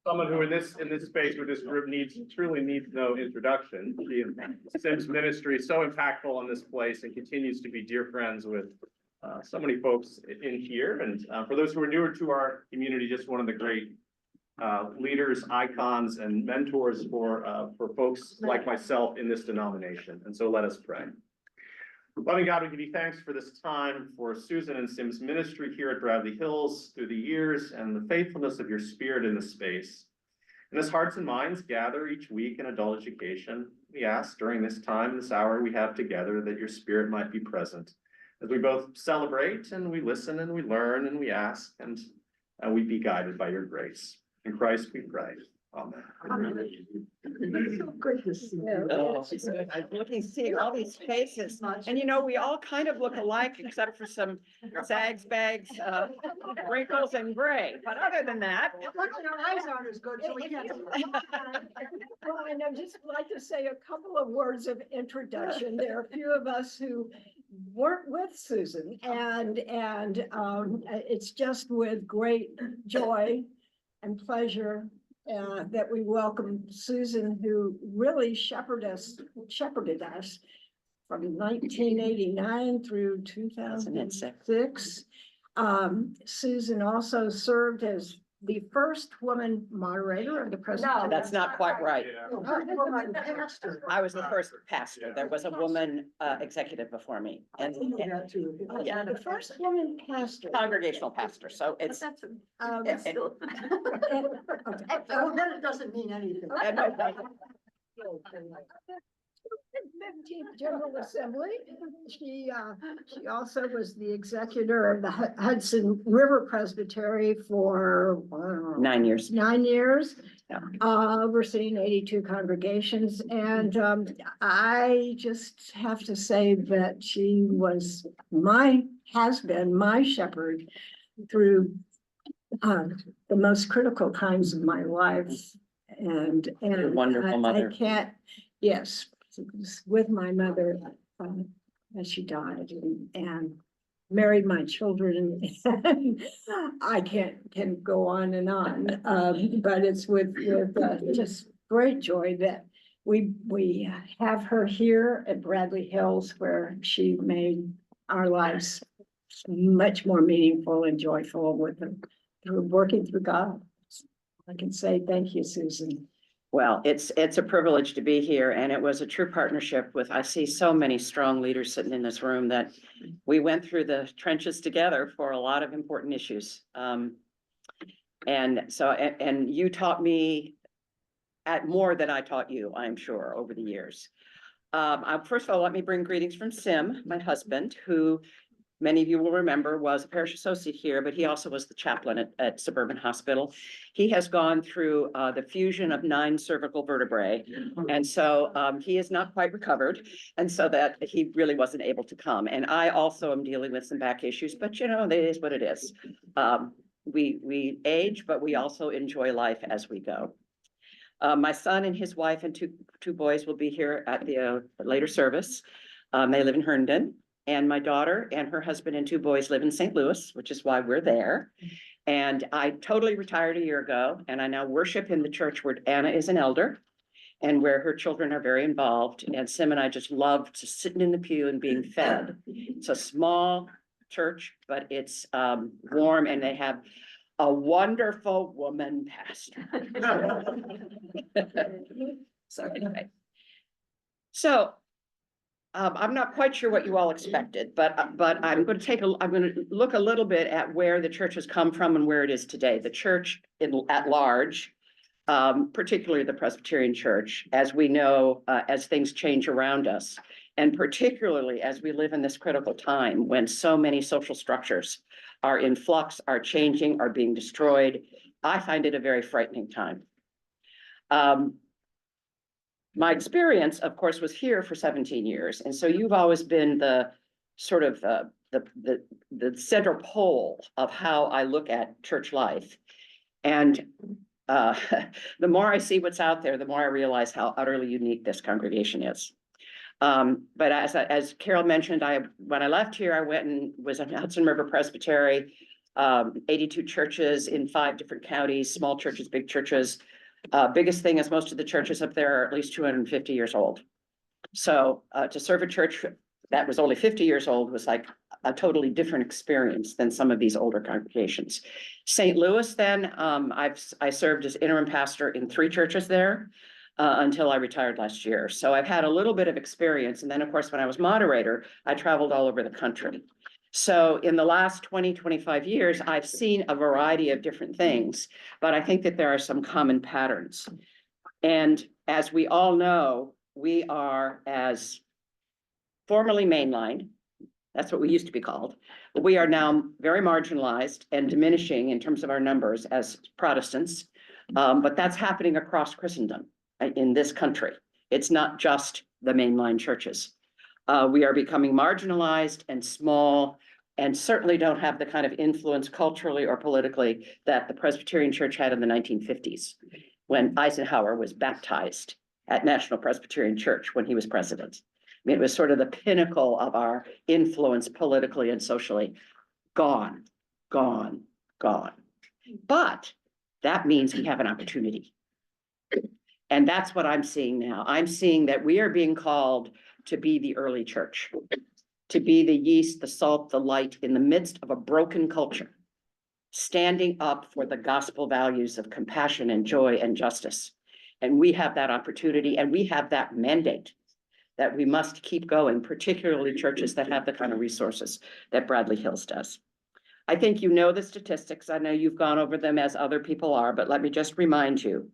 Someone who in this space with this group truly needs no introduction. Sim's ministry is so impactful on this place and continues to be dear friends with so many folks in here. And for those who are newer to our community, just one of the great leaders, icons, and mentors for folks like myself in this denomination. And so let us pray. Loving God, we give you thanks for this time, for Susan and Sim's ministry here at Bradley Hills through the years, and the faithfulness of your spirit in this space. And as hearts and minds gather each week in adult education, we ask during this time, this hour we have together, that your spirit might be present as we both celebrate and we listen and we learn and we ask, and we be guided by your grace. In Christ we pray. Amen. It's so good to see you. Oh, I'm looking, seeing all these faces, and you know, we all kind of look alike except for some zags, bags, wrinkles and gray, but other than that. Luckily, our eyes aren't as good, so we can't. Well, and I'd just like to say a couple of words of introduction. There are a few of us who weren't with Susan, and it's just with great joy and pleasure that we welcome Susan, who really shepherded us from 1989 through 2006. Susan also served as the first woman moderator of the Presbyterian. No, that's not quite right. Pastor. I was the first pastor. There was a woman executive before me, and Yeah, the first woman pastor. congregational pastor, so it's. Well, then it doesn't mean anything. 15th General Assembly. She also was the executor of the Hudson River Presbytery for 9 years. 9 years, Yeah. overseeing 82 congregations. And I just have to say that she has been my shepherd through the most critical times of my life. And Wonderful mother. I can't, yes, with my mother as she died, and married my children. I can go on and on, but it's with just great joy that we have her here at Bradley Hills, where she made our lives much more meaningful and joyful with them through working through God. I can say thank you, Susan. Well, it's a privilege to be here, and it was a true partnership with, I see so many strong leaders sitting in this room that we went through the trenches together for a lot of important issues. And you taught me at more than I taught you, I'm sure, over the years. First of all, let me bring greetings from Sim, my husband, who many of you will remember was a parish associate here, but he also was the chaplain at Suburban Hospital. He has gone through the fusion of 9 cervical vertebrae. And so he is not quite recovered. And so that he really wasn't able to come. And I also am dealing with some back issues, but you know, it is what it is. We age, but we also enjoy life as we go. My son and his wife and two boys will be here at the later service. They live in Herndon. And my daughter and her husband and 2 boys live in St. Louis, which is why we're there. And I totally retired a year ago, and I now worship in the church where Anna is an elder and where her children are very involved. And Sim and I just love to sitting in the pew and being fed. It's a small church, but it's warm, and they have a wonderful woman pastor. So anyway. So I'm not quite sure what you all expected, but I'm going to look a little bit at where the church has come from and where it is today. The church at large, particularly the Presbyterian Church, as we know, as things change around us, and particularly as we live in this critical time when so many social structures are in flux, are changing, are being destroyed. I find it a very frightening time. My experience, of course, was here for 17 years. And so you've always been the sort of the central pole of how I look at church life. And the more I see what's out there, the more I realize how utterly unique this congregation is. But as Carol mentioned, when I left here, I went and was at Hudson River Presbytery, 82 churches in 5 different counties, small churches, big churches. Biggest thing is most of the churches up there are at least 250 years old. So to serve a church that was only 50 years old was like a totally different experience than some of these older congregations. St. Louis, then, I served as interim pastor in 3 churches there until I retired last year. So I've had a little bit of experience. And then, of course, when I was moderator, I traveled all over the country. So in the last 20, 25 years, I've seen a variety of different things, but I think that there are some common patterns. And as we all know, we are, as formerly mainline, that's what we used to be called, but we are now very marginalized and diminishing in terms of our numbers as Protestants. But that's happening across Christendom in this country. It's not just the mainline churches. We are becoming marginalized and small, and certainly don't have the kind of influence culturally or politically that the Presbyterian Church had in the 1950s, when Eisenhower was baptized at National Presbyterian Church when he was president. I mean, it was sort of the pinnacle of our influence politically and socially. Gone, gone, gone. But that means we have an opportunity. And that's what I'm seeing now. I'm seeing that we are being called to be the early church, to be the yeast, the salt, the light in the midst of a broken culture, standing up for the gospel values of compassion and joy and justice. And we have that opportunity, and we have that mandate that we must keep going, particularly churches that have the kind of resources that Bradley Hills does. I think you know the statistics. I know you've gone over them as other people are, but let me just remind you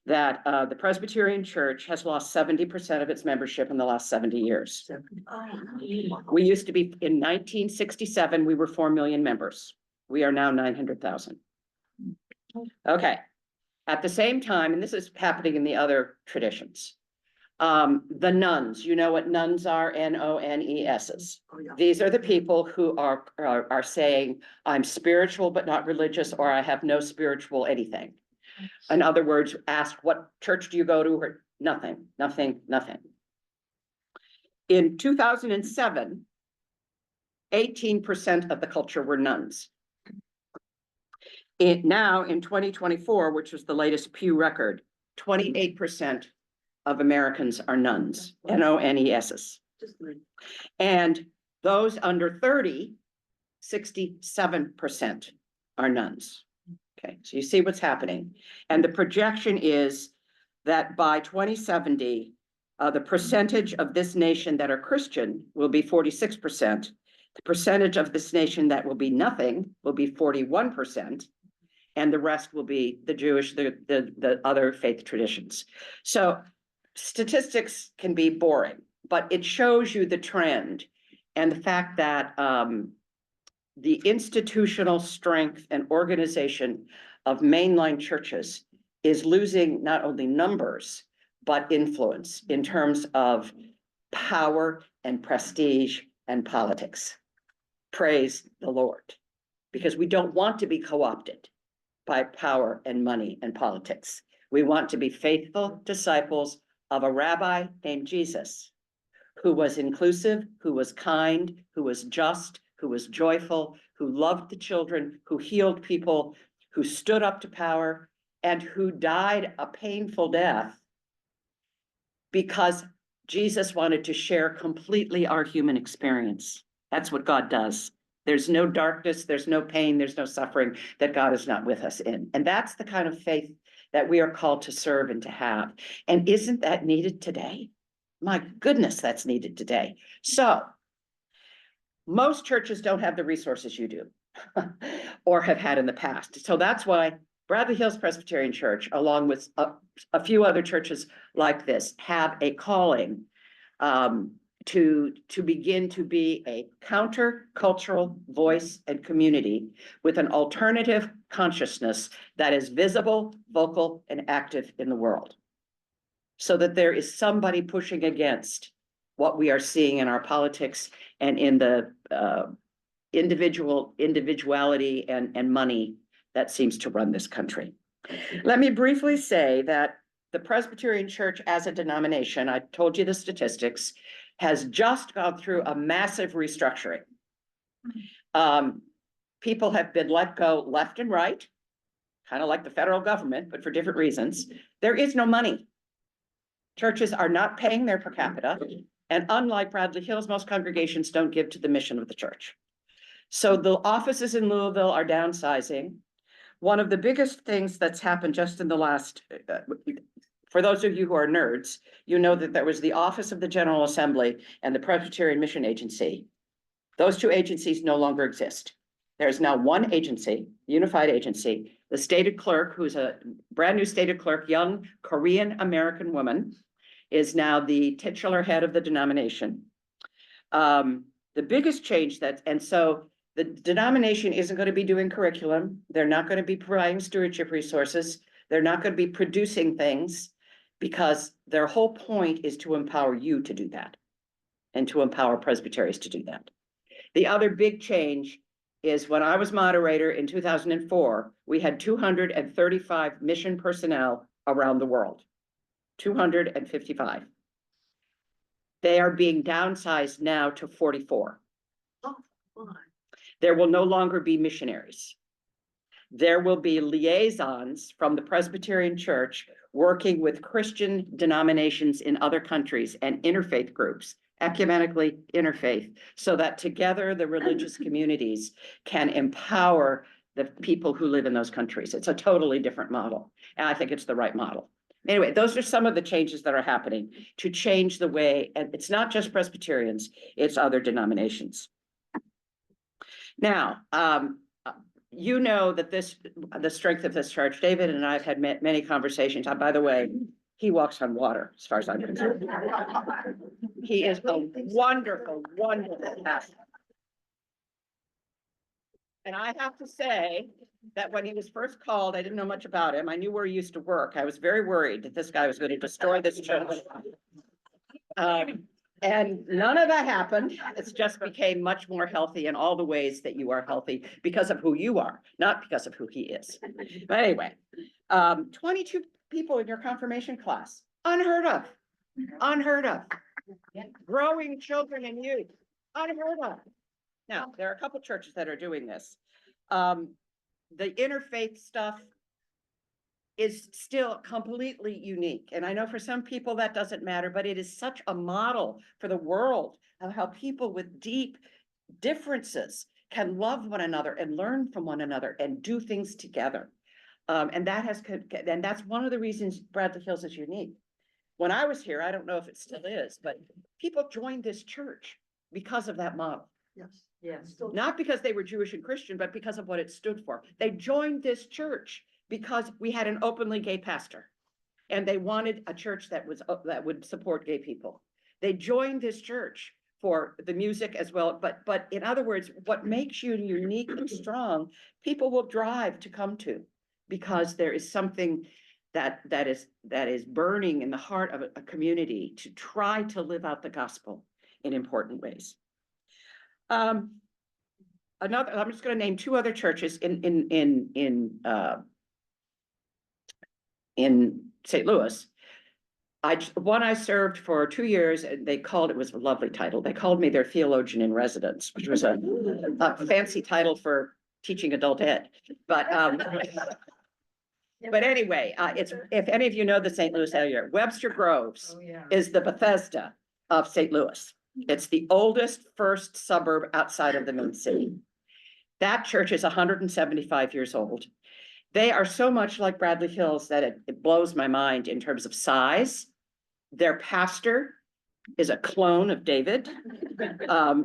that the Presbyterian Church has lost 70% of its membership in the last 70 years. We used to be, in 1967, we were 4 million members. We are now 900,000. Okay. At the same time, and this is happening in the other traditions, the nuns, you know what nuns are, N-O-N-E-S's. These are the people who are saying, I'm spiritual but not religious, or I have no spiritual anything. In other words, ask, what church do you go to? Or nothing, nothing, nothing. In 2007, 18% of the culture were nuns. Now in 2024, which was the latest Pew record, 28% of Americans are nuns, N-O-N-E-S's. And those under 30, 67% are nuns. Okay, so you see what's happening. And the projection is that by 2070, the percentage of this nation that are Christian will be 46%. The percentage of this nation that will be nothing will be 41%. And the rest will be the Jewish, the other faith traditions. So statistics can be boring, but it shows you the trend and the fact that the institutional strength and organization of mainline churches is losing not only numbers, but influence in terms of power and prestige and politics. Praise the Lord, because we don't want to be co-opted by power and money and politics. We want to be faithful disciples of a rabbi named Jesus, who was inclusive, who was kind, who was just, who was joyful, who loved the children, who healed people, who stood up to power, and who died a painful death because Jesus wanted to share completely our human experience. That's what God does. There's no darkness, there's no pain, there's no suffering that God is not with us in. And that's the kind of faith that we are called to serve and to have. And isn't that needed today? My goodness, that's needed today. So most churches don't have the resources you do or have had in the past. So that's why Bradley Hills Presbyterian Church, along with a few other churches like this, have a calling to begin to be a counter-cultural voice and community with an alternative consciousness that is visible, vocal, and active in the world. So that there is somebody pushing against what we are seeing in our politics and in the individuality and money that seems to run this country. Let me briefly say that the Presbyterian Church as a denomination, I told you the statistics, has just gone through a massive restructuring. People have been let go left and right, kind of like the federal government, but for different reasons. There is no money. Churches are not paying their per capita. And unlike Bradley Hills, most congregations don't give to the mission of the church. So the offices in Louisville are downsizing. One of the biggest things that's happened just in the last, for those of you who are nerds, you know that there was the Office of the General Assembly and the Presbyterian Mission Agency. Those two agencies no longer exist. There's now one agency, unified agency. The stated clerk, who's a brand new stated clerk, young Korean American woman, is now the titular head of the denomination. The biggest change and so the denomination isn't going to be doing curriculum. They're not going to be providing stewardship resources. They're not going to be producing things because their whole point is to empower you to do that and to empower presbyteries to do that. The other big change is when I was moderator in 2004, we had 235 mission personnel around the world, 255. They are being downsized now to 44. There will no longer be missionaries. There will be liaisons from the Presbyterian Church working with Christian denominations in other countries and interfaith groups, ecumenically interfaith, so that together the religious communities can empower the people who live in those countries. It's a totally different model, and I think it's the right model. Anyway, those are some of the changes that are happening to change the way, and it's not just Presbyterians, it's other denominations. Now, you know that the strength of this church, David and I have had many conversations. By the way, he walks on water, as far as I'm concerned. He is a wonderful, wonderful pastor. And I have to say that when he was first called, I didn't know much about him. I knew where he used to work. I was very worried that this guy was going to destroy this church. And none of that happened. It just became much more healthy in all the ways that you are healthy because of who you are, not because of who he is. But anyway, 22 people in your confirmation class, unheard of, unheard of. Growing children and youth, unheard of. Now, there are a couple churches that are doing this. The interfaith stuff is still completely unique. And I know for some people that doesn't matter, but it is such a model for the world of how people with deep differences can love one another and learn from one another and do things together. And that's one of the reasons Bradley Hills is unique. When I was here, I don't know if it still is, but people joined this church because of that model. Yes. Yes. Not because they were Jewish and Christian, but because of what it stood for. They joined this church because we had an openly gay pastor, and they wanted a church that would support gay people. They joined this church for the music as well, but in other words, what makes you unique and strong, people will drive to come to, because there is something that is burning in the heart of a community to try to live out the gospel in important ways. I'm just going to name two other churches in St. Louis. One I served for 2 years, and it was a lovely title. They called me their theologian in residence, which was a fancy title for teaching adult ed. But anyway, if any of you know the St. Louis area, Webster Groves is the Bethesda of St. Louis. It's the oldest first suburb outside of the main city. That church is 175 years old. They are so much like Bradley Hills that it blows my mind in terms of size. Their pastor is a clone of David,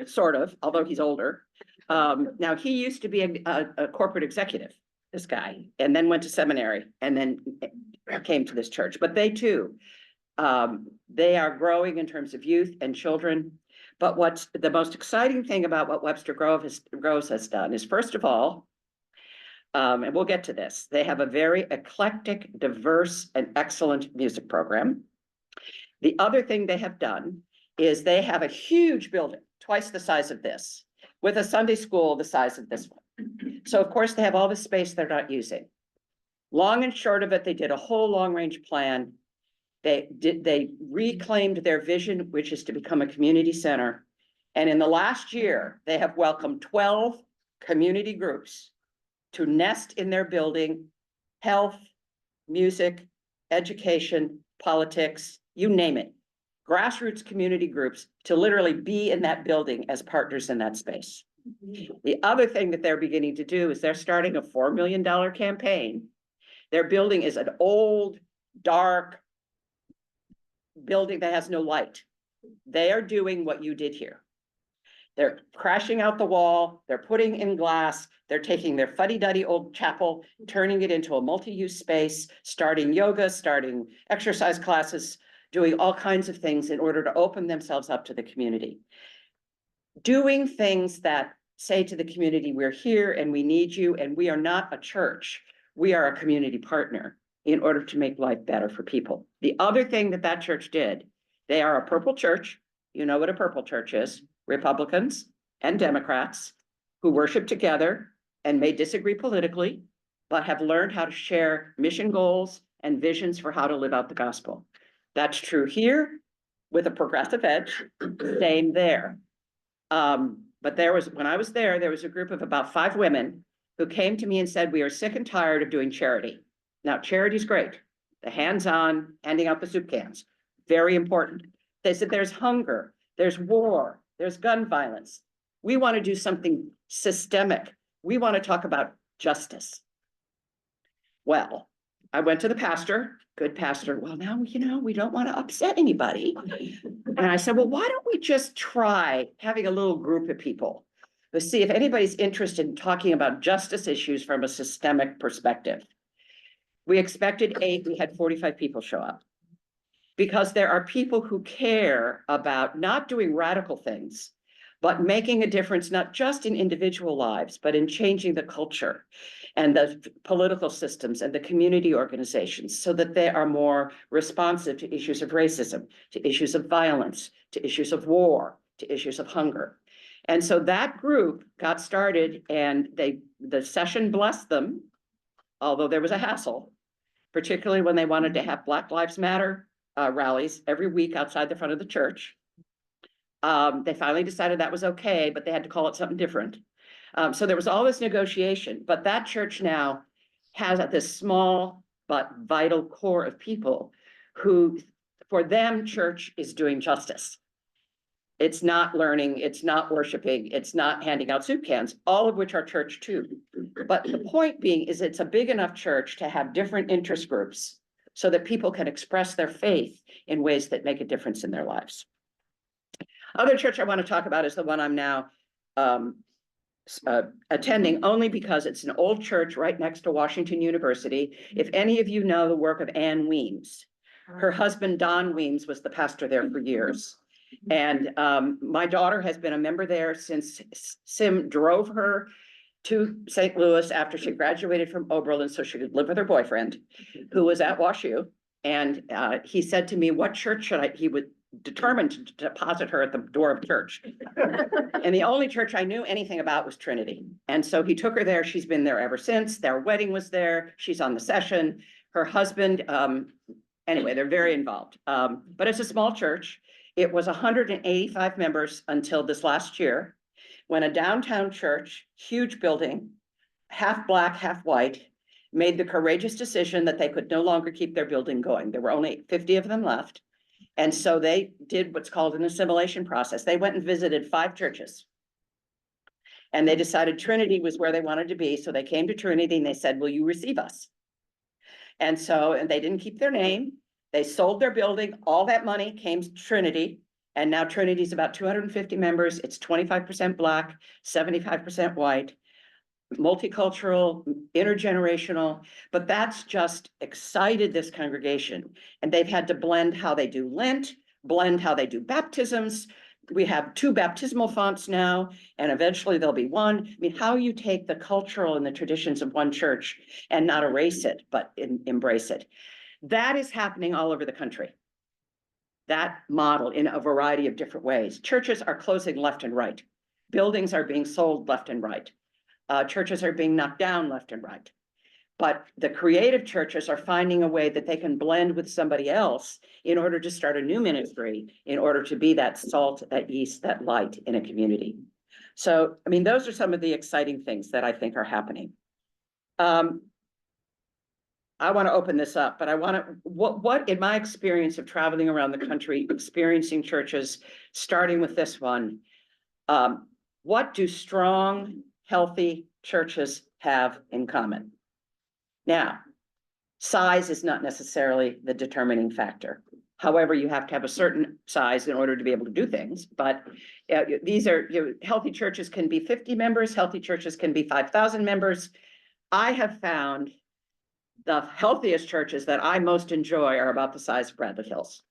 sort of, although he's older. Now, he used to be a corporate executive, this guy, and then went to seminary and then came to this church. But they too, they are growing in terms of youth and children. But what's the most exciting thing about what Webster Groves has done is, first of all, and we'll get to this, they have a very eclectic, diverse, and excellent music program. The other thing they have done is they have a huge building, twice the size of this, with a Sunday school the size of this one. So of course they have all the space they're not using. Long and short of it, they did a whole long-range plan. They reclaimed their vision, which is to become a community center. And in the last year, they have welcomed 12 community groups to nest in their building, health, music, education, politics, you name it. Grassroots community groups to literally be in that building as partners in that space. The other thing that they're beginning to do is they're starting a $4 million campaign. Their building is an old, dark building that has no light. They are doing what you did here. They're crashing out the wall, they're putting in glass, they're taking their fuddy-duddy old chapel, turning it into a multi-use space, starting yoga, starting exercise classes, doing all kinds of things in order to open themselves up to the community. Doing things that say to the community, we're here and we need you, and we are not a church, we are a community partner in order to make life better for people. The other thing that that church did, they are a purple church. You know what a purple church is. Republicans and Democrats who worship together and may disagree politically, but have learned how to share mission goals and visions for how to live out the gospel. That's true here with a progressive edge, same there. But when I was there was a group of about 5 women who came to me and said, we are sick and tired of doing charity. Now, charity's great. The hands-on, handing out the soup cans, very important. They said there's hunger, there's war, there's gun violence. We want to do something systemic. We want to talk about justice. Well, I went to the pastor, good pastor. Well, now, we don't want to upset anybody. And I said, well, why don't we just try having a little group of people to see if anybody's interested in talking about justice issues from a systemic perspective. We expected 8, we had 45 people show up. Because there are people who care about not doing radical things, but making a difference, not just in individual lives, but in changing the culture and the political systems and the community organizations so that they are more responsive to issues of racism, to issues of violence, to issues of war, to issues of hunger. And so that group got started, and the session blessed them, although there was a hassle, particularly when they wanted to have Black Lives Matter rallies every week outside the front of the church. They finally decided that was okay, but they had to call it something different. So there was all this negotiation, but that church now has this small but vital core of people who, for them, church is doing justice. It's not learning, it's not worshiping, it's not handing out soup cans, all of which are church too. But the point being is it's a big enough church to have different interest groups so that people can express their faith in ways that make a difference in their lives. Other church I want to talk about is the one I'm now attending, only because it's an old church right next to Washington University. If any of you know the work of Ann Weems, her husband Don Weems was the pastor there for years. And my daughter has been a member there since Sim drove her to St. Louis after she graduated from Oberlin so she could live with her boyfriend, who was at WashU. And he said to me, what church should he would determine to deposit her at the door of church. And the only church I knew anything about was Trinity. And so he took her there. She's been there ever since. Their wedding was there. She's on the session. Her husband, anyway, they're very involved. But it's a small church. It was 185 members until this last year, when a downtown church, huge building, half Black, half white, made the courageous decision that they could no longer keep their building going. There were only 50 of them left. And so they did what's called an assimilation process. They went and visited 5 churches. And they decided Trinity was where they wanted to be. So they came to Trinity and they said, will you receive us? And they didn't keep their name. They sold their building. All that money came to Trinity. And now Trinity's about 250 members. It's 25% Black, 75% white, multicultural, intergenerational, but that's just excited this congregation. And they've had to blend how they do Lent, blend how they do baptisms. We have 2 baptismal fonts now, and eventually there'll be 1. I mean, how you take the cultural and the traditions of one church and not erase it, but embrace it. That is happening all over the country. That model in a variety of different ways. Churches are closing left and right. Buildings are being sold left and right. Churches are being knocked down left and right. But the creative churches are finding a way that they can blend with somebody else in order to start a new ministry, in order to be that salt, that yeast, that light in a community. So, I mean, those are some of the exciting things that I think are happening. I want to open this up, but I want to, what in my experience of traveling around the country, experiencing churches, starting with this one, what do strong, healthy churches have in common? Now, size is not necessarily the determining factor. However, you have to have a certain size in order to be able to do things. But these are, healthy churches can be 50 members, healthy churches can be 5,000 members. I have found the healthiest churches that I most enjoy are about the size of Bradley Hills,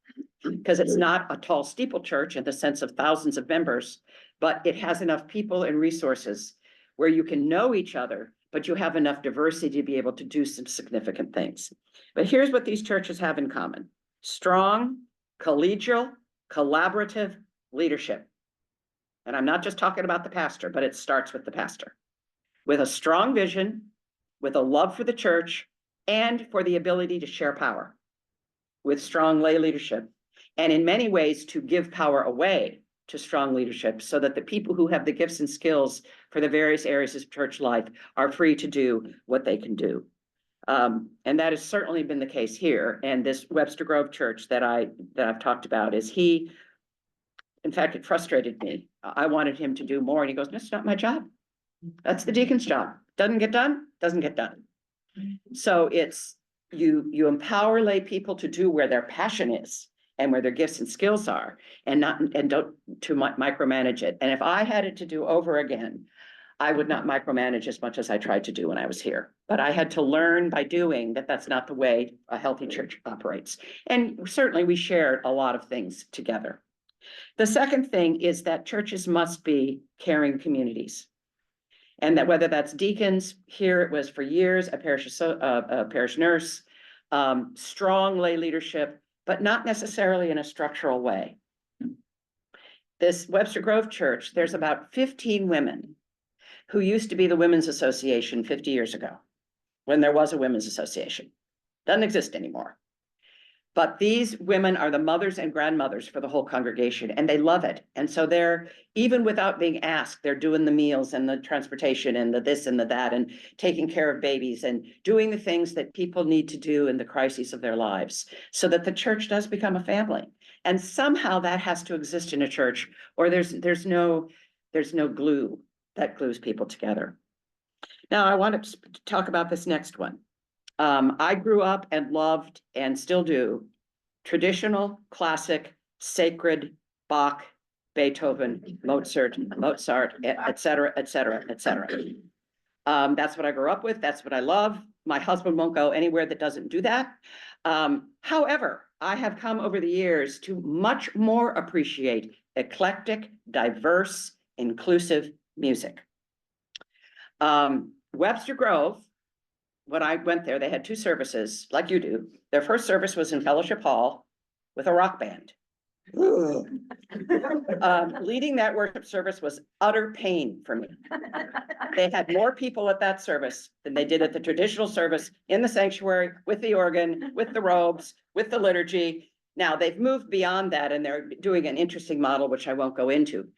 because it's not a tall steeple church in the sense of thousands of members, but it has enough people and resources where you can know each other, but you have enough diversity to be able to do some significant things. But here's what these churches have in common: strong, collegial, collaborative leadership. And I'm not just talking about the pastor, but it starts with the pastor, with a strong vision, with a love for the church, and for the ability to share power, with strong lay leadership, and in many ways to give power away to strong leadership, so that the people who have the gifts and skills for the various areas of church life are free to do what they can do. And that has certainly been the case here. And this Webster Grove church that I've talked about in fact, it frustrated me. I wanted him to do more, and he goes, "That's not my job. That's the deacon's job. Doesn't get done, doesn't get done." So it's, you empower lay people to do where their passion is and where their gifts and skills are, and don't to micromanage it. And if I had it to do over again, I would not micromanage as much as I tried to do when I was here. But I had to learn by doing that that's not the way a healthy church operates. And certainly we shared a lot of things together. The second thing is that churches must be caring communities. And that whether that's deacons, here it was for years, a parish nurse, strong lay leadership, but not necessarily in a structural way. This Webster Grove Church, there's about 15 women who used to be the Women's Association 50 years ago, when there was a Women's Association. Doesn't exist anymore. But these women are the mothers and grandmothers for the whole congregation, and they love it. And so they're, even without being asked, they're doing the meals and the transportation and the this and the that, and taking care of babies and doing the things that people need to do in the crises of their lives, so that the church does become a family. And somehow that has to exist in a church, or there's no glue that glues people together. Now, I want to talk about this next one. I grew up and loved, and still do, traditional, classic, sacred, Bach, Beethoven, Mozart, et cetera, et cetera, et cetera. That's what I grew up with. That's what I love. My husband won't go anywhere that doesn't do that. However, I have come over the years to much more appreciate eclectic, diverse, inclusive music. Webster Grove, when I went there, they had two services, like you do. Their first service was in Fellowship Hall with a rock band. Leading that worship service was utter pain for me. They had more people at that service than they did at the traditional service in the sanctuary, with the organ, with the robes, with the liturgy. Now they've moved beyond that, and they're doing an interesting model, which I won't go into.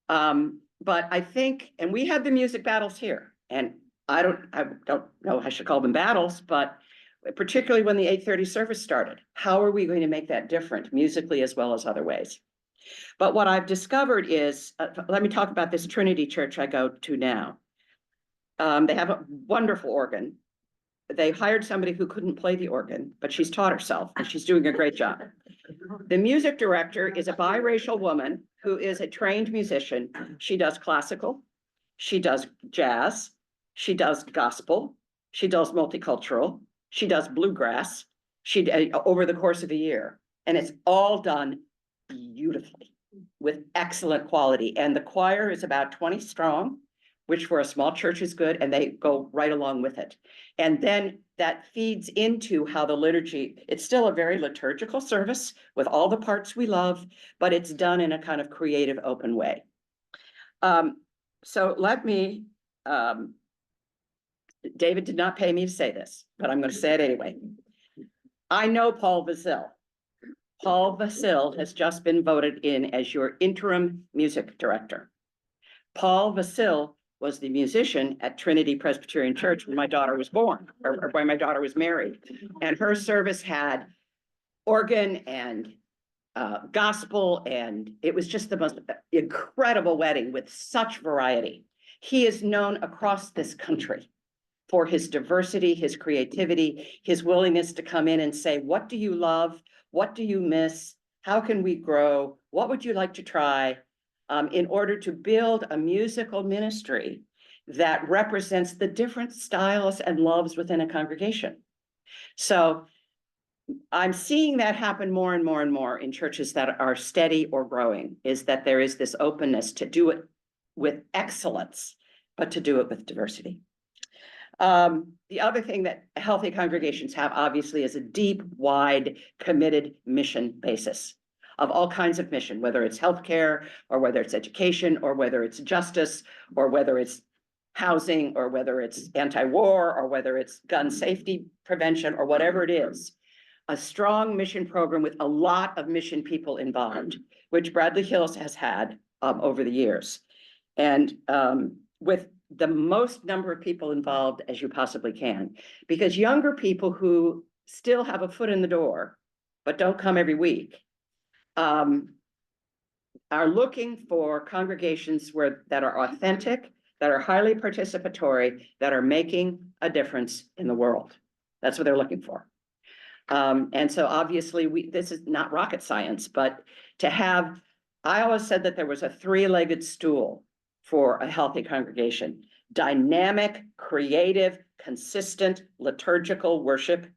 But I think, and we had the music battles here, and I don't know if I should call them battles, but particularly when the 8:30 service started, how are we going to make that different musically as well as other ways? But what I've discovered is, let me talk about this Trinity Church I go to now. They have a wonderful organ. They hired somebody who couldn't play the organ, but she's taught herself, and she's doing a great job. The music director is a biracial woman who is a trained musician. She does classical, she does jazz, she does gospel, she does multicultural, she does bluegrass, over the course of a year. And it's all done beautifully with excellent quality. And the choir is about 20 strong, which for a small church is good, and they go right along with it. And then that feeds into how the liturgy, it's still a very liturgical service with all the parts we love, but it's done in a kind of creative, open way. So let me, David did not pay me to say this, but I'm going to say it anyway. I know Paul Vasil. Paul Vasil has just been voted in as your interim music director. Paul Vasil was the musician at Trinity Presbyterian Church when my daughter was born, or when my daughter was married. And her service had organ and gospel, and it was just the most incredible wedding with such variety. He is known across this country for his diversity, his creativity, his willingness to come in and say, what do you love? What do you miss? How can we grow? What would you like to try? In order to build a musical ministry that represents the different styles and loves within a congregation. So I'm seeing that happen more and more and more in churches that are steady or growing, is that there is this openness to do it with excellence, but to do it with diversity. The other thing that healthy congregations have, obviously, is a deep, wide, committed mission basis of all kinds of mission, whether it's healthcare, or whether it's education, or whether it's justice, or whether it's housing, or whether it's anti-war, or whether it's gun safety prevention, or whatever it is. A strong mission program with a lot of mission people involved, which Bradley Hills has had over the years. And with the most number of people involved as you possibly can, because younger people who still have a foot in the door, but don't come every week, are looking for congregations that are authentic, that are highly participatory, that are making a difference in the world. That's what they're looking for. And so obviously this is not rocket science, but I always said that there was a three-legged stool for a healthy congregation: dynamic, creative, consistent liturgical worship,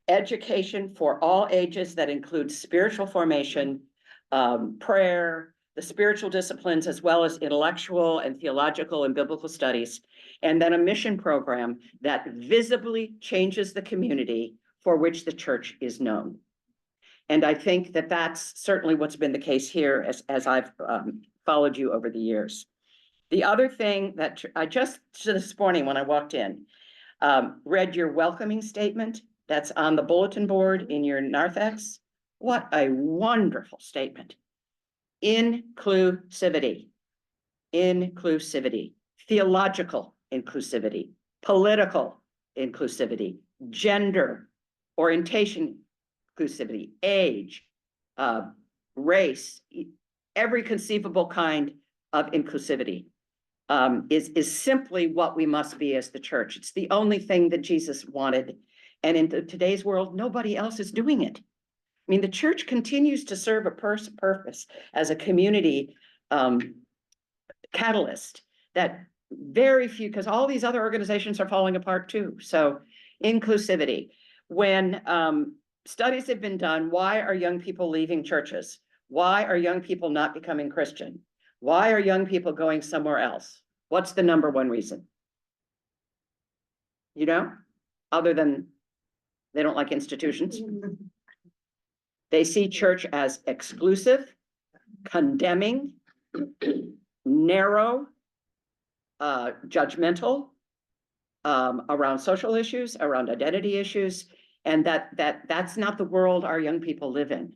education for all ages that includes spiritual formation, prayer, the spiritual disciplines, as well as intellectual and theological and biblical studies, and then a mission program that visibly changes the community for which the church is known. And I think that that's certainly what's been the case here as I've followed you over the years. The other thing that I just this morning when I walked in, read your welcoming statement that's on the bulletin board in your narthex. What a wonderful statement. Inclusivity, theological inclusivity, political inclusivity, gender, orientation inclusivity, age, race, every conceivable kind of inclusivity is simply what we must be as the church. It's the only thing that Jesus wanted. And in today's world, nobody else is doing it. I mean, the church continues to serve a purpose as a community catalyst that very few, because all these other organizations are falling apart too. So inclusivity. When studies have been done, why are young people leaving churches? Why are young people not becoming Christian? Why are young people going somewhere else? What's the number one reason? You know, other than they don't like institutions. They see church as exclusive, condemning, narrow, judgmental, around social issues, around identity issues, and that's not the world our young people live in.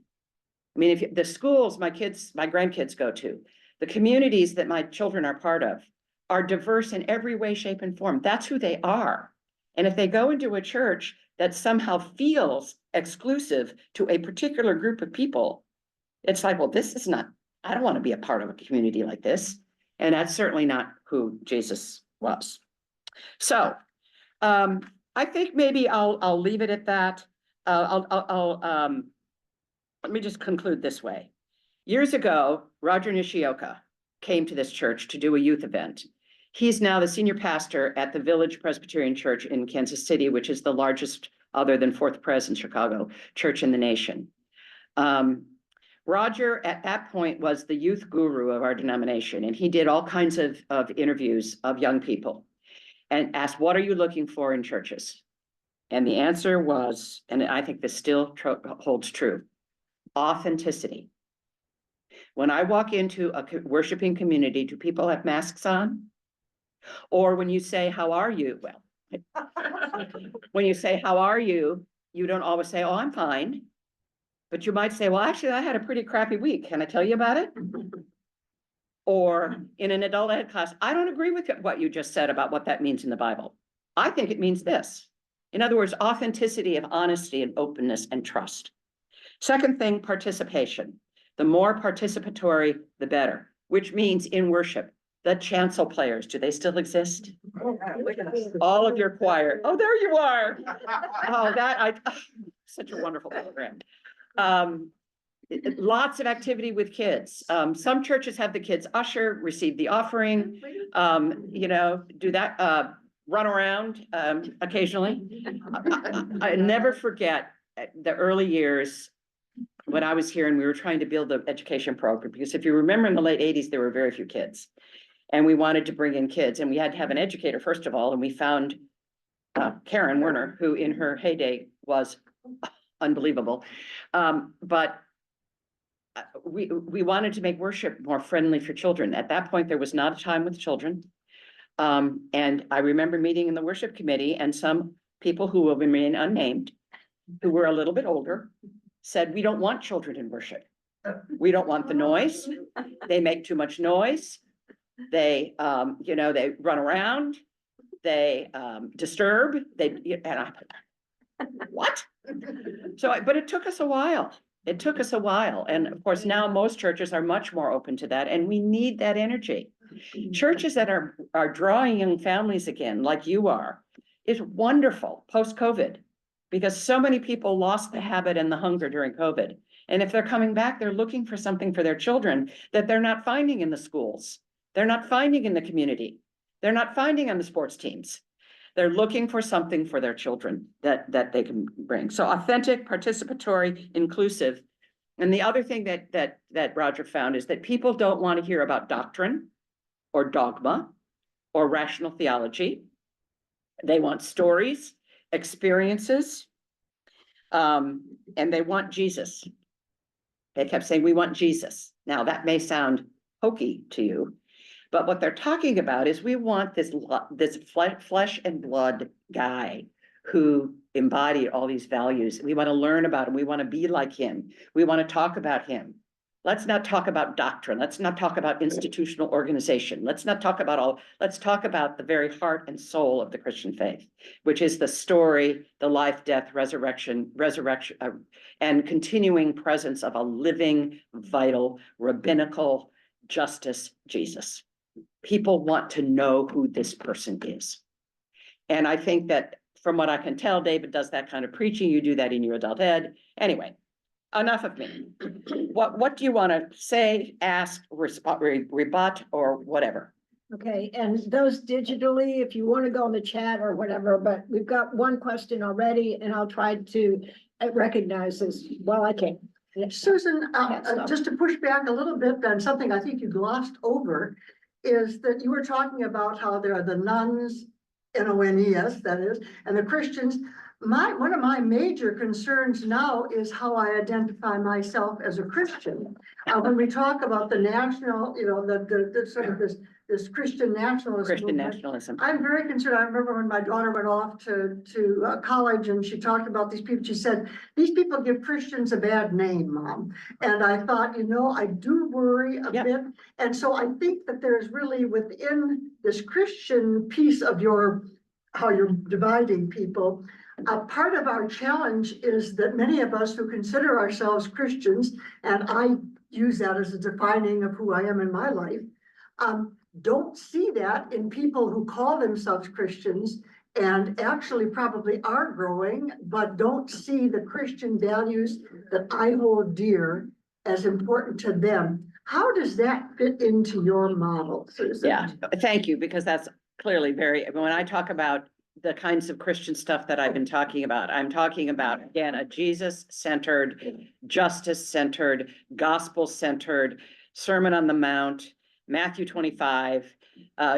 I mean, if the schools my grandkids go to, the communities that my children are part of, are diverse in every way, shape, and form. That's who they are. And if they go into a church that somehow feels exclusive to a particular group of people, it's like, well, this is not, I don't want to be a part of a community like this. And that's certainly not who Jesus was. So I think maybe I'll leave it at that. Let me just conclude this way. Years ago, Roger Nishioka came to this church to do a youth event. He's now the senior pastor at the Village Presbyterian Church in Kansas City, which is the largest, other than Fourth Pres in Chicago, church in the nation. Roger, at that point, was the youth guru of our denomination, and he did all kinds of interviews of young people and asked, what are you looking for in churches? And the answer was, and I think this still holds true, authenticity. When I walk into a worshiping community, do people have masks on? Or when you say, how are you? Well, when you say, how are you? You don't always say, oh, I'm fine. But you might say, well, actually, I had a pretty crappy week. Can I tell you about it? or in an adult ed class, I don't agree with what you just said about what that means in the Bible. I think it means this. In other words, authenticity of honesty and openness and trust. Second thing, participation. The more participatory, the better, which means in worship, the chancel players, do they still exist? All of your choir. Oh, there you are. Oh, such a wonderful program. Lots of activity with kids. Some churches have the kids usher, receive the offering, do that, run around occasionally. I never forget the early years when I was here and we were trying to build the education program, because if you remember in the late 80s, there were very few kids. And we wanted to bring in kids and we had to have an educator, first of all, and we found Karen Werner, who in her heyday was unbelievable. But we wanted to make worship more friendly for children. At that point, there was not a time with children. And I remember meeting in the worship committee and some people who will remain unnamed, who were a little bit older, said, we don't want children in worship. We don't want the noise. They make too much noise. They, they run around, they disturb, what? But it took us a while. It took us a while. And of course, now most churches are much more open to that, and we need that energy. Churches that are drawing young families again, like you are, is wonderful post-COVID, because so many people lost the habit and the hunger during COVID. And if they're coming back, they're looking for something for their children that they're not finding in the schools. They're not finding in the community. They're not finding on the sports teams. They're looking for something for their children that they can bring. So authentic, participatory, inclusive. And the other thing that Roger found is that people don't want to hear about doctrine or dogma or rational theology. They want stories, experiences, and they want Jesus. They kept saying, we want Jesus. Now that may sound hokey to you, but what they're talking about is we want this flesh and blood guy who embodied all these values. We want to learn about him. We want to be like him. We want to talk about him. Let's not talk about doctrine. Let's not talk about institutional organization. Let's talk about the very heart and soul of the Christian faith, which is the story, the life, death, resurrection, and continuing presence of a living, vital, rabbinical justice Jesus. People want to know who this person is. And I think that from what I can tell, David does that kind of preaching. You do that in your adult ed. Anyway, enough of me. What do you want to say, ask, rebut, or whatever? Okay, and those digitally, if you want to go in the chat or whatever, but we've got one question already, and I'll try to recognize this while I can. Susan, just to push back a little bit on something I think you glossed over, is that you were talking about how there are the nuns, N-O-N-E-S, that is, and the Christians. One of my major concerns now is how I identify myself as a Christian. When we talk about the national, the sort of this Christian nationalism. Christian nationalism. I'm very concerned. I remember when my daughter went off to college and she talked about these people. She said, these people give Christians a bad name, Mom. And I thought, I do worry a bit. And so I think that there's really within this Christian piece of how you're dividing people, part of our challenge is that many of us who consider ourselves Christians, and I use that as a defining of who I am in my life, don't see that in people who call themselves Christians and actually probably are growing, but don't see the Christian values that I hold dear as important to them. How does that fit into your model, Susan? Yeah, thank you, because that's clearly when I talk about the kinds of Christian stuff that I've been talking about, I'm talking about, again, a Jesus-centered, justice-centered, gospel-centered, Sermon on the Mount, Matthew 25,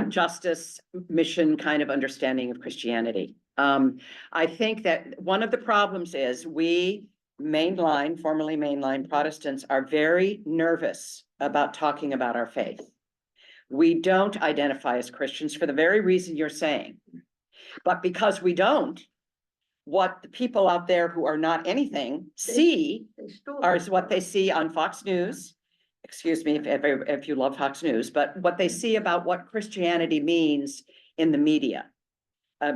justice, mission kind of understanding of Christianity. I think that one of the problems is we formerly mainline Protestants are very nervous about talking about our faith. We don't identify as Christians for the very reason you're saying. But because we don't, what the people out there who are not anything see is what they see on Fox News, excuse me if you love Fox News, but what they see about what Christianity means in the media.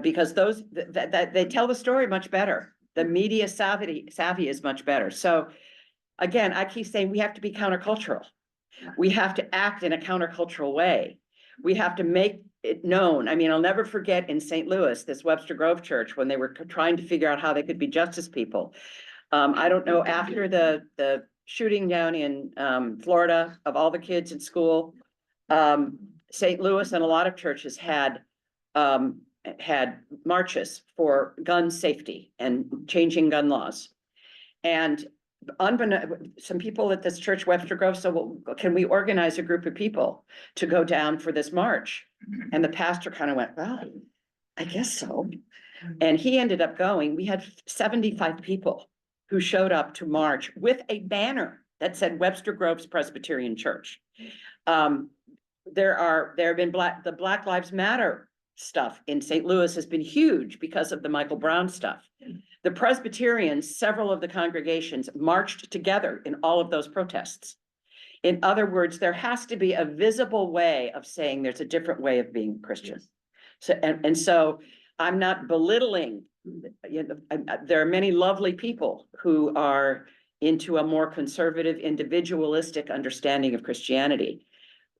Because those, that they tell the story much better. The media savvy is much better. So again, I keep saying we have to be countercultural. We have to act in a countercultural way. We have to make it known. I mean, I'll never forget in St. Louis, this Webster Grove Church, when they were trying to figure out how they could be justice people. I don't know, after the shooting down in Florida of all the kids in school, St. Louis and a lot of churches had marches for gun safety and changing gun laws. And some people at this church, Webster Grove, so well, can we organize a group of people to go down for this march? And the pastor kind of went, well, I guess so. And he ended up going. We had 75 people who showed up to march with a banner that said Webster Grove's Presbyterian Church. There have been the Black Lives Matter stuff in St. Louis has been huge because of the Michael Brown stuff. The Presbyterians, several of the congregations marched together in all of those protests. In other words, there has to be a visible way of saying there's a different way of being Christian. So, and so I'm not belittling, there are many lovely people who are into a more conservative, individualistic understanding of Christianity.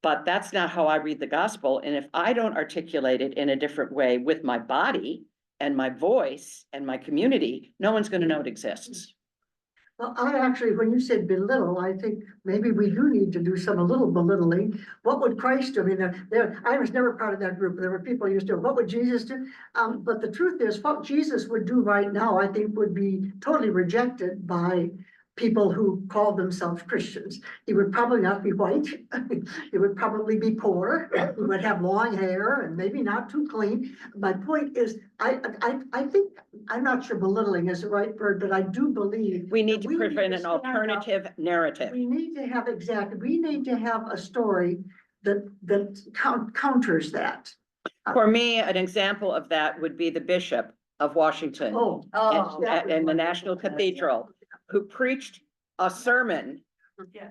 But that's not how I read the gospel. And if I don't articulate it in a different way with my body and my voice and my community, no one's going to know it exists. Well, I actually, when you said belittle, I think maybe we do need to do a little belittling. What would Christ do? I mean, I was never part of that group. There were people who used to, what would Jesus do? But the truth is, what Jesus would do right now, I think would be totally rejected by people who call themselves Christians. He would probably not be white. He would probably be poor. He would have long hair and maybe not too clean. My point is, I think, I'm not sure belittling is the right word, but I do believe We need that to prevent an stand up. alternative narrative. We need to have we need to have a story that counters that. For me, an example of that would be the Bishop of Washington and the National Cathedral, who preached a sermon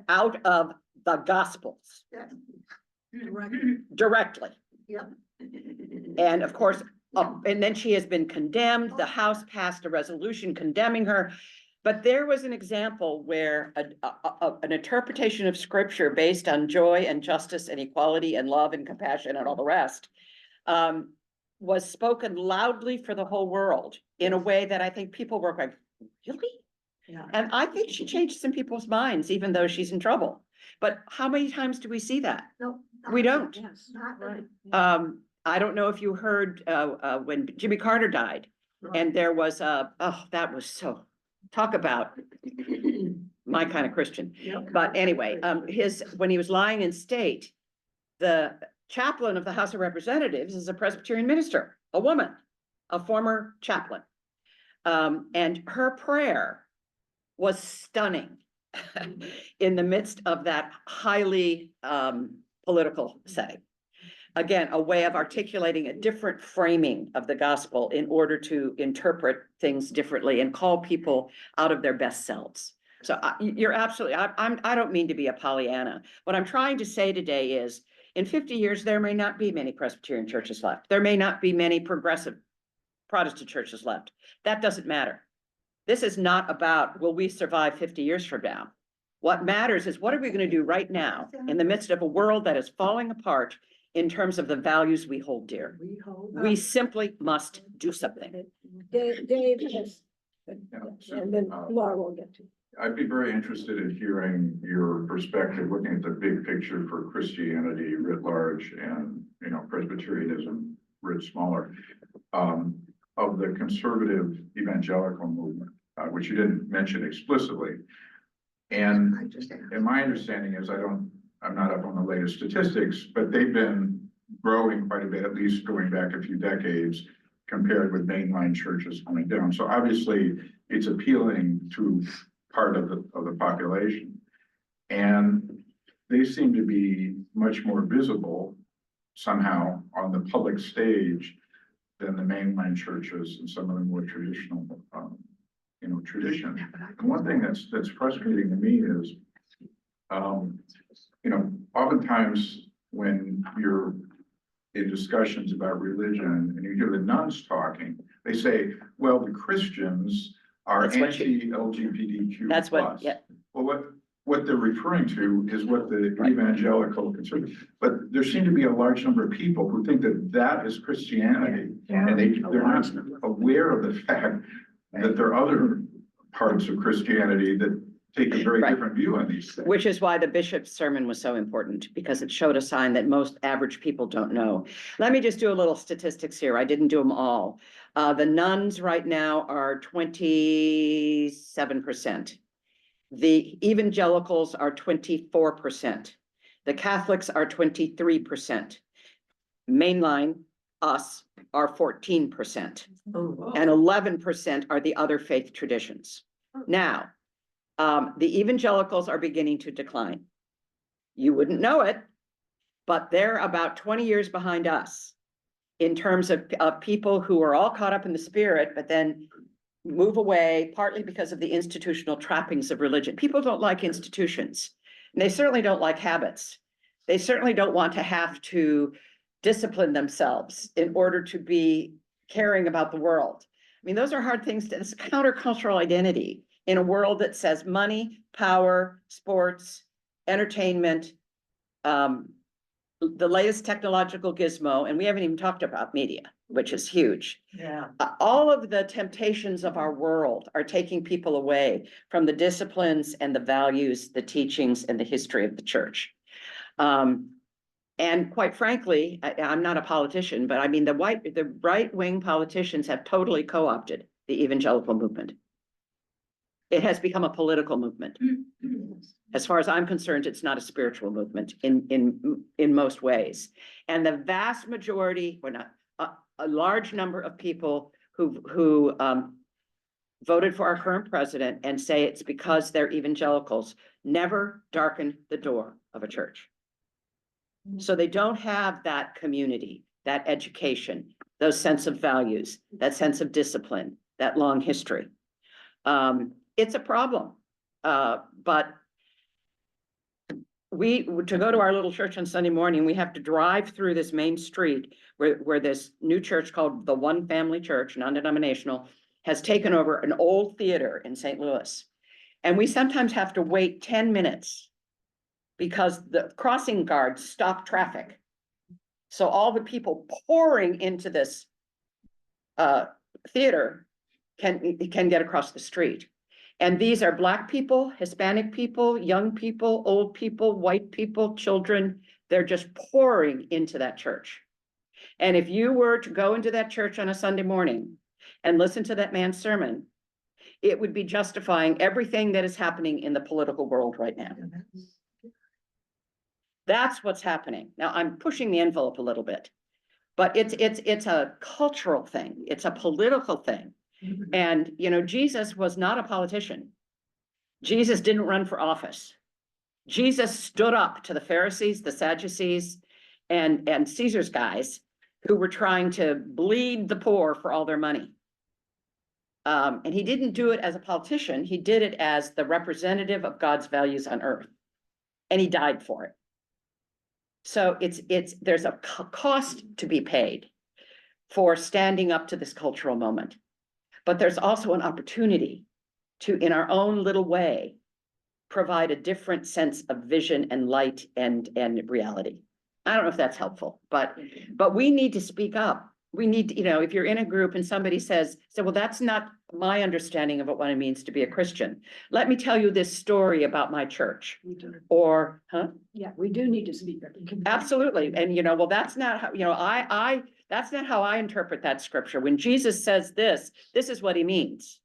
out of the Gospels directly. Yep. And of course, and then she has been condemned. The House passed a resolution condemning her. But there was an example where an interpretation of Scripture based on joy and justice and equality and love and compassion and all the rest was spoken loudly for the whole world in a way that I think people were like, really? Yeah. And I think she changed some people's minds, even though she's in trouble. But how many times do we see that? No. We don't. Yes. Not right. I don't know if you heard when Jimmy Carter died, and there was that was so, talk about my kind of Christian. Yep. But anyway, when he was lying in state, the chaplain of the House of Representatives is a Presbyterian minister, a woman, a former chaplain. And her prayer was stunning in the midst of that highly political setting. Again, a way of articulating a different framing of the gospel in order to interpret things differently and call people out of their best selves. So you're absolutely, I don't mean to be a Pollyanna. What I'm trying to say today is, in 50 years, there may not be many Presbyterian churches left. There may not be many progressive Protestant churches left. That doesn't matter. This is not about, will we survive 50 years from now? What matters is, what are we going to do right now in the midst of a world that is falling apart in terms of the values we hold dear? We simply must do something. Dave, yes. And then Laura will get to. I'd be very interested in hearing your perspective, looking at the big picture for Christianity writ large and, Presbyterianism writ smaller, of the conservative evangelical movement, which you didn't mention explicitly. And my understanding is, I'm not up on the latest statistics, but they've been growing quite a bit, at least going back a few decades, compared with mainline churches coming down. So obviously it's appealing to part of the population. And they seem to be much more visible somehow on the public stage than the mainline churches and some of the more traditional, tradition. And one thing that's frustrating to me is you know, oftentimes when you're in discussions about religion and you hear the nuns talking, they say, well, the Christians are That's what anti-LGBTQ+. That's what, yeah, Well, what they're referring to is what the Right. evangelical conservative, but there seem to be a large number of people who think that that is Christianity. And they're not aware of the fact that there are other parts of Christianity that take a very Right. different view on these things. which is why the bishop's sermon was so important, because it showed a sign that most average people don't know. Let me just do a little statistics here. I didn't do them all. The nuns right now are 27%. The evangelicals are 24%. The Catholics are 23%. Mainline, us, are 14%. And 11% are the other faith traditions. Now, the evangelicals are beginning to decline. You wouldn't know it, but they're about 20 years behind us in terms of people who are all caught up in the spirit, but then move away, partly because of the institutional trappings of religion. People don't like institutions, and they certainly don't like habits. They certainly don't want to have to discipline themselves in order to be caring about the world. I mean, those are hard things. It's countercultural identity in a world that says money, power, sports, entertainment, the latest technological gizmo, and we haven't even talked about media, which is huge. Yeah. All of the temptations of our world are taking people away from the disciplines and the values, the teachings, and the history of the church. And quite frankly, I'm not a politician, but I mean, the right-wing politicians have totally co-opted the evangelical movement. It has become a political movement. As far as I'm concerned, it's not a spiritual movement in most ways. And the vast majority, or not, a large number of people who voted for our current president and say it's because they're evangelicals, never darken the door of a church. So they don't have that community, that education, those sense of values, that sense of discipline, that long history. It's a problem, but to go to our little church on Sunday morning, we have to drive through this main street where this new church called the One Family Church, non-denominational, has taken over an old theater in St. Louis. And we sometimes have to wait 10 minutes because the crossing guards stop traffic. So all the people pouring into this theater can get across the street. And these are Black people, Hispanic people, young people, old people, white people, children. They're just pouring into that church. And if you were to go into that church on a Sunday morning and listen to that man's sermon, it would be justifying everything that is happening in the political world right now. That's what's happening. Now, I'm pushing the envelope a little bit, but it's a cultural thing. It's a political thing. And, you know, Jesus was not a politician. Jesus didn't run for office. Jesus stood up to the Pharisees, the Sadducees, and Caesar's guys who were trying to bleed the poor for all their money. And he didn't do it as a politician. He did it as the representative of God's values on earth. And he died for it. So there's a cost to be paid for standing up to this cultural moment. But there's also an opportunity to, in our own little way, provide a different sense of vision and light and reality. I don't know if that's helpful, but we need to speak up. We need to, you know, if you're in a group and somebody says, well, that's not my understanding of what it means to be a Christian. Let me tell you this story about my church. Or, Yeah, we do need to speak. Absolutely. And, you know, well, that's not how, you know, that's not how I interpret that scripture. When Jesus says this is what he means.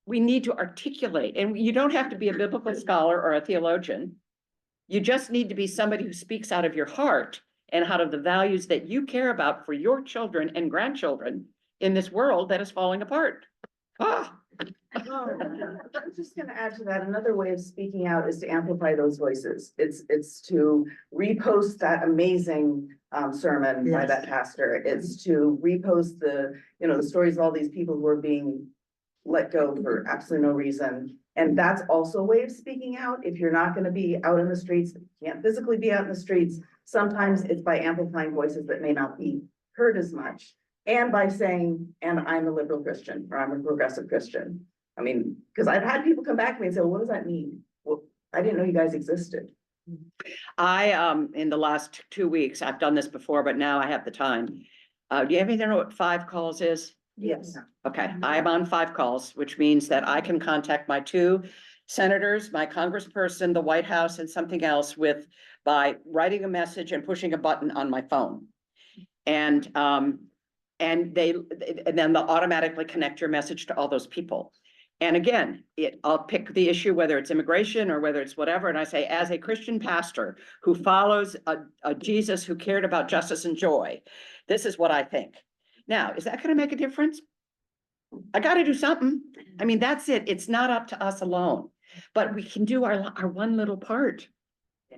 We need to articulate, and you don't have to be a biblical scholar or a theologian. You just need to be somebody who speaks out of your heart and out of the values that you care about for your children and grandchildren in this world that is falling apart. I'm just gonna add to that, another way of speaking out is to amplify those voices. It's to repost that amazing sermon by that pastor. It's to repost the stories of all these people who are being let go for absolutely no reason. And that's also a way of speaking out. If you're not gonna be out in the streets, can't physically be out in the streets, sometimes it's by amplifying voices that may not be heard as much. And by saying, and I'm a liberal Christian, or I'm a progressive Christian. I mean, because I've had people come back to me and say, well, what does that mean? Well, I didn't know you guys existed. In the last 2 weeks, I've done this before, but now I have the time. Do you have any know what 5 calls is? Yes. Okay, I'm on 5 calls, which means that I can contact my 2 senators, my congressperson, the White House, and something else by writing a message and pushing a button on my phone. And then they'll automatically connect your message to all those people. And again, I'll pick the issue, whether it's immigration or whether it's whatever, and I say, as a Christian pastor who follows a Jesus who cared about justice and joy, this is what I think. Now, is that gonna make a difference? I gotta do something. I mean, that's it. It's not up to us alone, but we can do our one little part.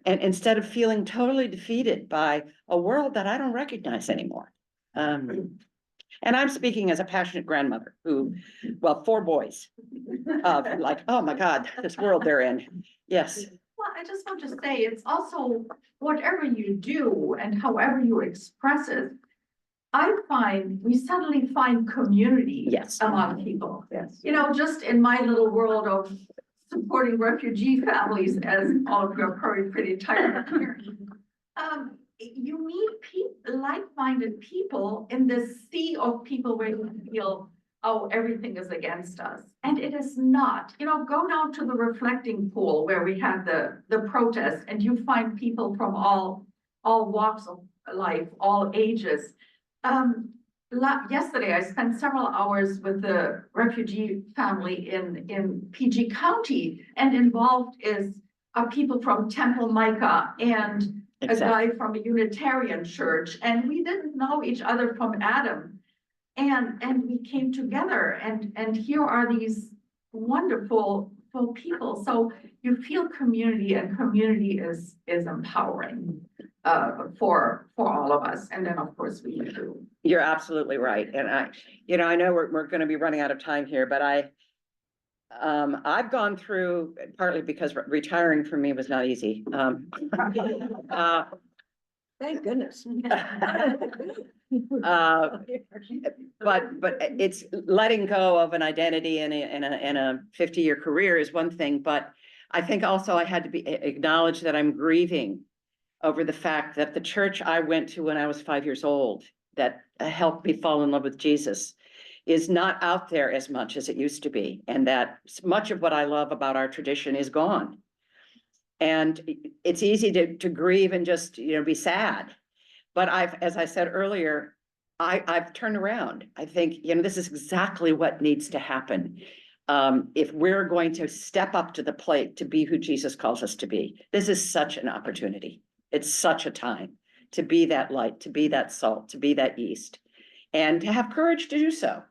And instead of feeling totally defeated by a world that I don't recognize anymore. And I'm speaking as a passionate grandmother who, 4 boys, like, oh my God, this world they're in. Yes. Well, I just want to say, it's also whatever you do and however you express it, we suddenly find community Yes. among people. Yes. You know, just in my little world of supporting refugee families, as all of you are probably pretty tired of hearing. You meet like-minded people in this sea of people where you feel, oh, everything is against us. And it is not. You know, go down to the reflecting pool where we had the protest, and you find people from all walks of life, all ages. Yesterday, I spent several hours with the refugee family in PG County, and involved are people from Temple Micah and a guy from a Unitarian church, and we didn't know each other from Adam. And we came together, and here are these wonderful people. So you feel community, and community is empowering for all of us. And then of course we do. You're absolutely right. And I know we're going to be running out of time here, but I've gone through, partly because retiring for me was not easy. Thank goodness. But it's letting go of an identity in a 50-year career is one thing, but I think also I had to acknowledge that I'm grieving over the fact that the church I went to when I was 5 years old, that helped me fall in love with Jesus, is not out there as much as it used to be. And that much of what I love about our tradition is gone. And it's easy to grieve and just, be sad. But as I said earlier, I've turned around. I think, this is exactly what needs to happen. If we're going to step up to the plate to be who Jesus calls us to be, this is such an opportunity. It's such a time to be that light, to be that salt, to be that yeast, and to have courage to do so.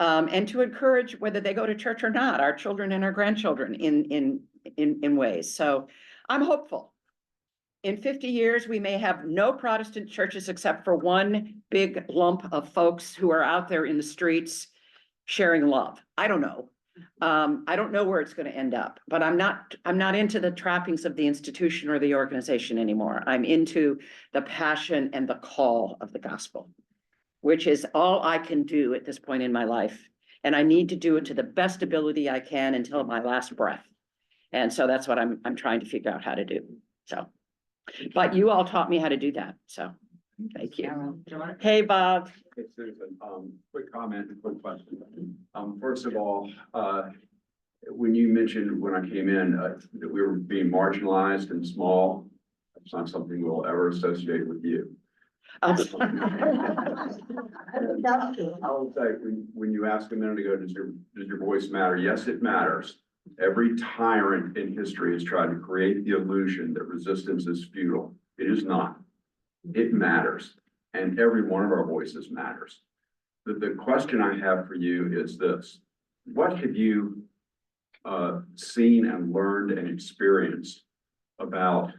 And to encourage, whether they go to church or not, our children and our grandchildren in ways. So I'm hopeful. In 50 years, we may have no Protestant churches except for one big lump of folks who are out there in the streets sharing love. I don't know. I don't know where it's going to end up, but I'm not into the trappings of the institution or the organization anymore. I'm into the passion and the call of the gospel, which is all I can do at this point in my life. And I need to do it to the best ability I can until my last breath. And so that's what I'm trying to figure out how to do. So, but you all taught me how to do that. So thank you. Hey, Bob. Hey, Susan, quick comment and quick question. First of all, when you mentioned when I came in, that we were being marginalized and small, it's not something we'll ever associate with you. I will say, when you asked a minute ago, does your voice matter? Yes, it matters. Every tyrant in history has tried to create the illusion that resistance is futile. It is not. It matters. And every one of our voices matters. The question I have for you is this: what have you seen and learned and experienced about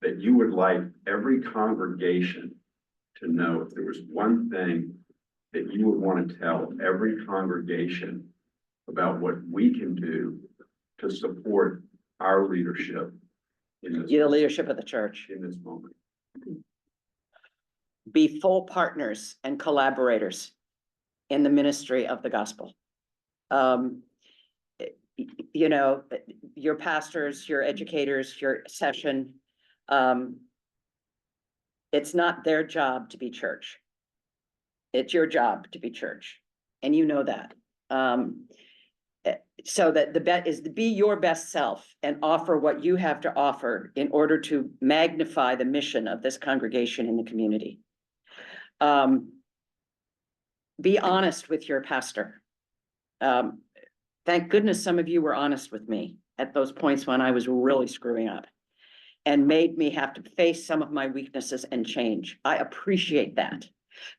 that you would like every congregation to know? If there was one thing that you would want to tell every congregation about what we can do to support our leadership in The leadership of the church. in this moment. Be full partners and collaborators in the ministry of the gospel. You know, your pastors, your educators, your session, it's not their job to be church. It's your job to be church, and you know that. So that the bet is to be your best self and offer what you have to offer in order to magnify the mission of this congregation in the community. Be honest with your pastor. Thank goodness some of you were honest with me at those points when I was really screwing up and made me have to face some of my weaknesses and change. I appreciate that.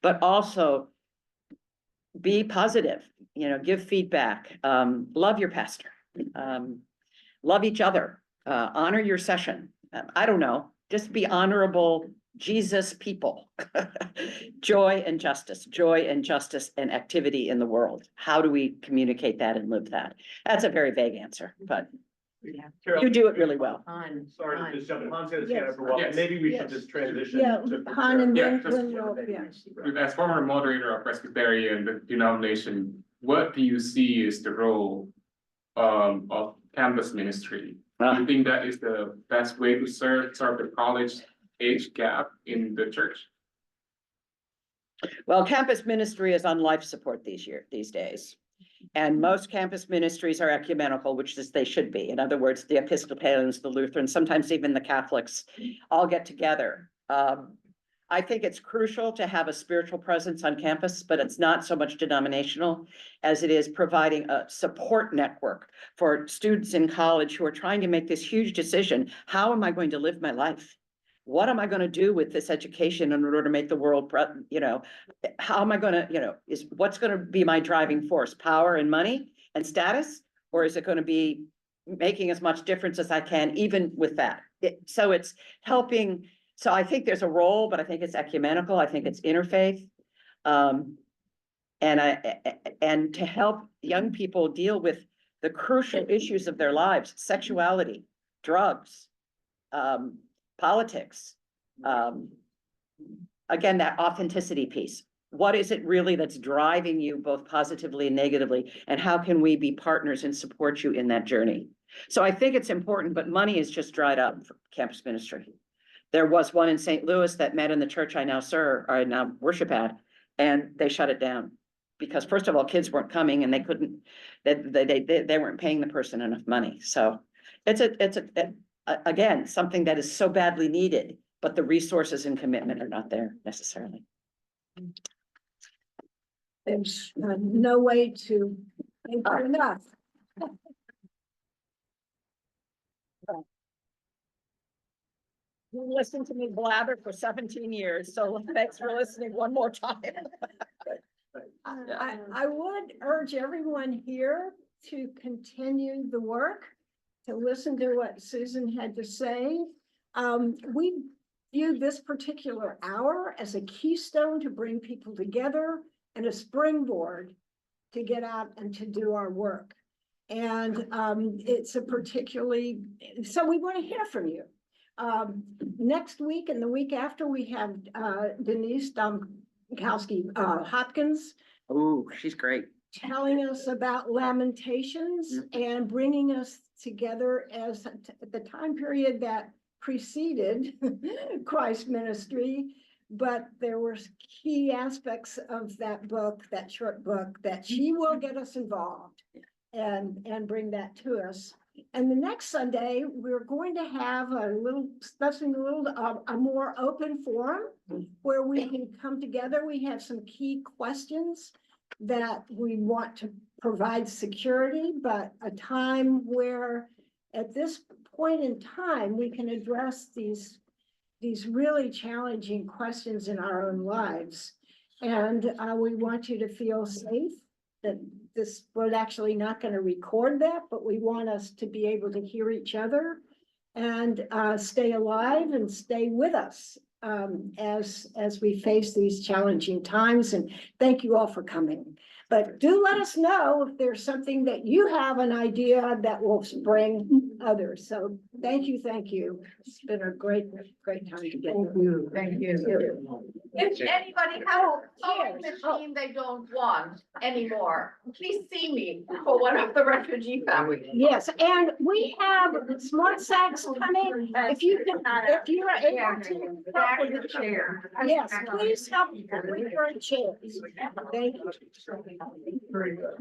But also be positive, you know, give feedback, love your pastor, love each other, honor your session. I don't know, just be honorable Jesus people. Joy and justice and activity in the world. How do we communicate that and live that? That's a very vague answer, but Carol, you do it really well. sorry to just jump in. Han's gonna stand up for a while. Yes. Maybe we should Yes. just transition. Yeah, to- Han and Yeah, then, just- yeah. As former moderator of Presbyterian denomination, what do you see is the role of campus ministry? Do you think that is the best way to serve the college age gap in the church? Well, campus ministry is on life support these days. And most campus ministries are ecumenical, which is they should be. In other words, the Episcopalians, the Lutherans, sometimes even the Catholics all get together. I think it's crucial to have a spiritual presence on campus, but it's not so much denominational as it is providing a support network for students in college who are trying to make this huge decision. How am I going to live my life? What am I going to do with this education in order to make the world, you know, how am I going to, you know, what's going to be my driving force, power and money and status? Or is it going to be making as much difference as I can, even with that? So it's helping. So I think there's a role, but I think it's ecumenical. I think it's interfaith. And to help young people deal with the crucial issues of their lives, sexuality, drugs, politics. Again, that authenticity piece. What is it really that's driving you both positively and negatively? And how can we be partners and support you in that journey? So I think it's important, but money is just dried up for campus ministry. There was one in St. Louis that met in the church I now worship at, and they shut it down. Because first of all, kids weren't coming and they couldn't, they weren't paying the person enough money. So it's again, something that is so badly needed, but the resources and commitment are not there necessarily. There's no way to thank you enough. You listened to me blabber for 17 years, so thanks for listening one more time. I would urge everyone here to continue the work, to listen to what Susan had to say. We view this particular hour as a keystone to bring people together and a springboard to get out and to do our work. And it's a particularly, so we want to hear from you. Next week and the week after, we have Denise Domkowski Hopkins. Oh, she's great. Telling us about Lamentations and bringing us together as the time period that preceded Christ's ministry. But there were key aspects of that book, that short book, that she will get us involved and bring that to us. And the next Sunday, we're going to have a more open forum where we can come together. We have some key questions that we want to provide security, but a time where at this point in time, we can address these really challenging questions in our own lives. And we want you to feel safe that we're actually not going to record that, but we want us to be able to hear each other and stay alive and stay with us as we face these challenging times. And thank you all for coming. But do let us know if there's something that you have an idea that will spring others. So thank you, thank you. It's been a great time to get. Thank you. If anybody has a sewing machine they don't want anymore, please see me for one of the refugee families. Yes, and we have smart sacks coming. If you can, if you are able to help with the chair. Yes, please help with our chairs. Thank you. Very good.